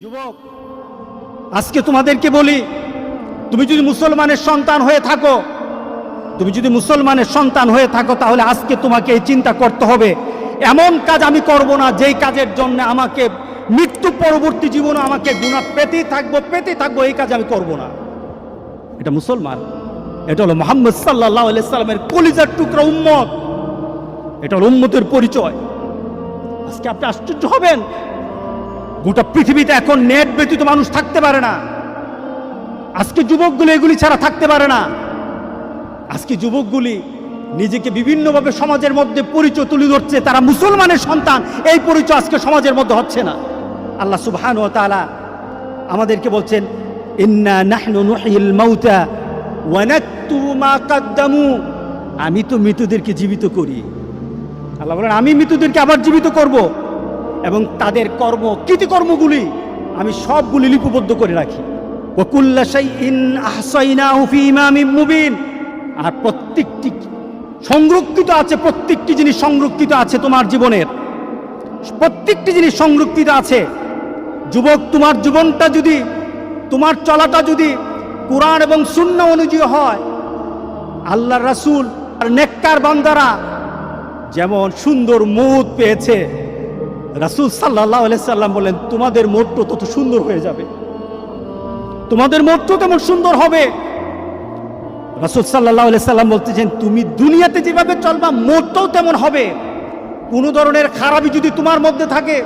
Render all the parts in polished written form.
যুবক, আজকে তোমাদেরকে বলি, তুমি যদি মুসলমানের সন্তান হয়ে থাকো তাহলে আজকে তোমাকে এই চিন্তা করতে হবে, এমন কাজ আমি করব না যেই কাজের জন্য আমাকে মৃত্যু পরবর্তী জীবনে আমাকে গুনাহ পেতেই থাকবো, এই কাজ আমি করব না। এটা মুসলমান, এটা হলো মুহাম্মদ সাল্লাল্লাহু আলাইহি সাল্লামের কলিজার টুকরা উম্মত, এটা হলো উম্মতের পরিচয়। আজকে আপনি আশ্চর্য হবেন, গোটা পৃথিবীতে এখন নেট ব্যতীত মানুষ থাকতে পারে না। আজকে যুবকগুলি এগুলি ছাড়া থাকতে পারে না। আজকে যুবকগুলি নিজেকে বিভিন্নভাবে সমাজের মধ্যে পরিচয় তুলে ধরছে, তারা মুসলমানের সন্তান, এই পরিচয় আজকে সমাজের মধ্যে হচ্ছে না। আল্লাহ সুবহানাহু ওয়া তাআলা আমাদেরকে বলছেন, ইন্না নাহনু নুহয়িল মাউতা ওয়া নাকতুবু মা কদ্দামু, আমি তো মৃতদেরকে জীবিত করি। আল্লাহ বলেন, আমি মৃতদেরকে আবার জীবিত করব এবং তাদের কৃতকর্মগুলি আমি সবগুলি লিপিবদ্ধ করে রাখি। ওয়া কুল্লা শাইইন আহসাইনাহু ফি ইমামিম মুবিন, আর প্রত্যেকটি জিনিস সংরক্ষিত আছে তোমার জীবনের, প্রত্যেকটি জিনিস সংরক্ষিত আছে। যুবক, তোমার জীবনটা যদি, তোমার চলাটা যদি কোরআন এবং সুন্নাহ অনুযায়ী হয়, আল্লাহর রাসূল আর নেককার বান্দারা যেমন সুন্দর মউত পেয়েছে, রাসূল সাল্লাল্লাহু আলাইহি সাল্লাম বলেন, তোমাদের মউতও তত সুন্দর হয়ে যাবে, তোমাদের মউতও তেমন সুন্দর হবে। রাসূল সাল্লাল্লাহু আলাইহি সাল্লাম বলতেছেন, তুমি দুনিয়াতে যেভাবে চলবা মউতও তেমন হবে। কোনো ধরনের খারাপি যদি তোমার মধ্যে থাকে,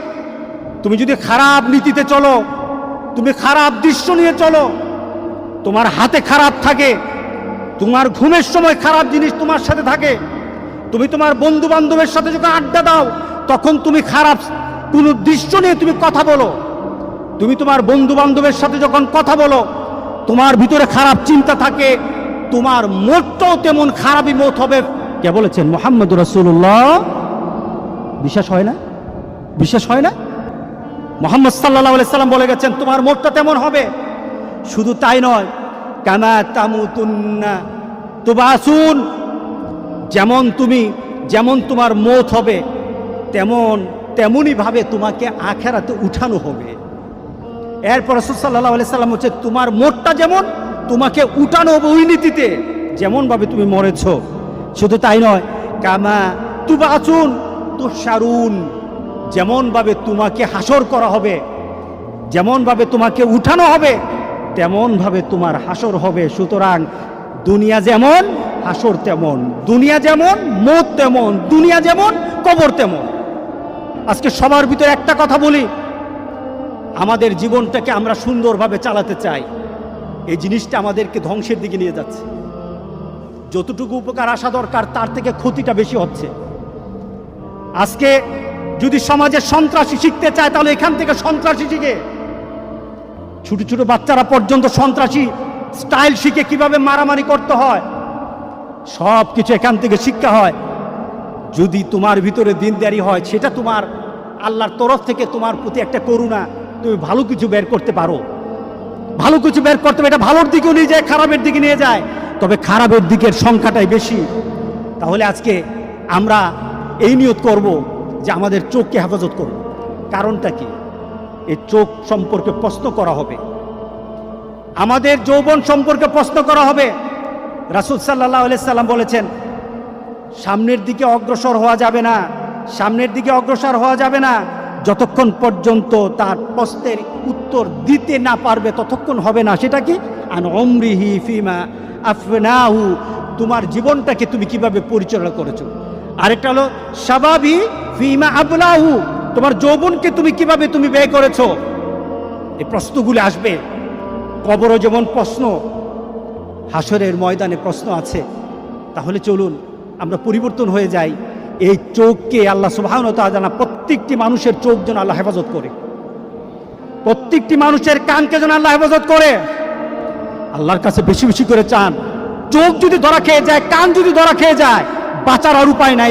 তুমি যদি খারাপ নীতিতে চলো, তুমি খারাপ দৃশ্য নিয়ে চলো, তোমার হাতে খারাপ থাকে, তোমার ঘুমের সময় খারাপ জিনিস তোমার সাথে থাকে, তুমি তোমার বন্ধু বান্ধবের সাথে যখন আড্ডা দাও তখন তুমি খারাপ কোনো দৃশ্য নিয়ে তুমি কথা বলো, তুমি তোমার বন্ধু বান্ধবের সাথে যখন কথা বলো তোমার ভিতরে খারাপ চিন্তা থাকে, তোমার মতটাও তেমন খারাপই মত হবে। কে বলেছেন? মুহাম্মদুর রাসূলুল্লাহ। বিশ্বাস হয় না? মুহাম্মদ সাল্লাল্লাহু আলাইহি সাল্লাম বলে গেছেন, তোমার মতটা তেমন হবে। শুধু তাই নয়, কামা তামুতুন্না তুবাসুন, যেমন তোমার মত হবে তেমনই ভাবে তোমাকে আখিরাতে উঠানো হবে। এরপর রাসূল সাল্লাল্লাহু আলাইহি সাল্লাম হচ্ছে, তোমার মতটা যেমন তোমাকে উঠানো হবে ওই নীতিতে, যেমন ভাবে তুমি মরেছো। শুধু তাই নয়, কামা তুবাসুন তুশারুন, যেমন ভাবে তোমাকে হাসর করা হবে, যেমন ভাবে তোমাকে উঠানো হবে তেমন ভাবে তোমার হাসর হবে। সুতরাং দুনিয়া যেমন হাসর তেমন, দুনিয়া যেমন মত তেমন, দুনিয়া যেমন কবর তেমন। আজকে সবার ভিতরে একটা কথা বলি, আমাদের জীবনটাকে আমরা সুন্দরভাবে চালাতে চাই, এই জিনিসটা আমাদেরকে ধ্বংসের দিকে নিয়ে যাচ্ছে। যতটুকু উপকার আসা দরকার তার থেকে ক্ষতিটা বেশি হচ্ছে। আজকে যদি সমাজে সন্ত্রাসী শিখতে চায় তাহলে এখান থেকে সন্ত্রাসী শিখে, ছোট ছোট বাচ্চারা পর্যন্ত সন্ত্রাসী স্টাইল শিখে কিভাবে মারামারি করতে হয়, সব কিছু এখান থেকে শিক্ষা হয়। যদি তোমার ভিতরে দিনদারি হয়, সেটা তোমার আল্লাহর তরফ থেকে তোমার প্রতি একটা করুণা, তুমি ভালো কিছু বের করতে পারো, ভালো কিছু বের করতে পারো। এটা ভালোর দিকেও নিয়ে যায়, খারাপের দিকে নিয়ে যায়, তবে খারাপের দিকের সংখ্যাটাই বেশি। তাহলে আজকে আমরা এই নিয়ত করব যে আমাদের চোখকে হেফাজত করব। কারণটা কি? এই চোখ সম্পর্কে প্রশ্ন করা হবে, আমাদের যৌবন সম্পর্কে প্রশ্ন করা হবে। রাসূল সাল্লাল্লাহু আলাইহি সাল্লাম বলেছেন, সামনের দিকে অগ্রসর হওয়া যাবে না যতক্ষণ পর্যন্ত তার প্রশ্নের উত্তর দিতে না পারবে, ততক্ষণ হবে না। সেটা কি? আন উমরিহি ফিমা আফনাহু, তোমার জীবনটাকে তুমি কিভাবে পরিচালনা করেছো। আরেকটা হলো শাবাবি ফিমা আবলাহু, তোমার যৌবনকে তুমি কিভাবে ব্যয় করেছো। এই প্রশ্নগুলো আসবে। কবরও যেমন প্রশ্ন, হাসরের ময়দানে প্রশ্ন আছে। তাহলে চলুন আমরা পরিবর্তন হয়ে যাই। এই চোখকে আল্লাহ সুবহানাহু ওয়া তাআলা প্রত্যেকটি মানুষের চোখ যেন আল্লাহ হেফাজত করে, প্রত্যেকটি মানুষের কানকে যেন আল্লাহ হেফাজত করে। আল্লাহর কাছে বেশি বেশি করে চান। চোখ যদি ধরা খেয়ে যায়, কান যদি ধরা খেয়ে যায়, বাঁচার আর উপায় নাই।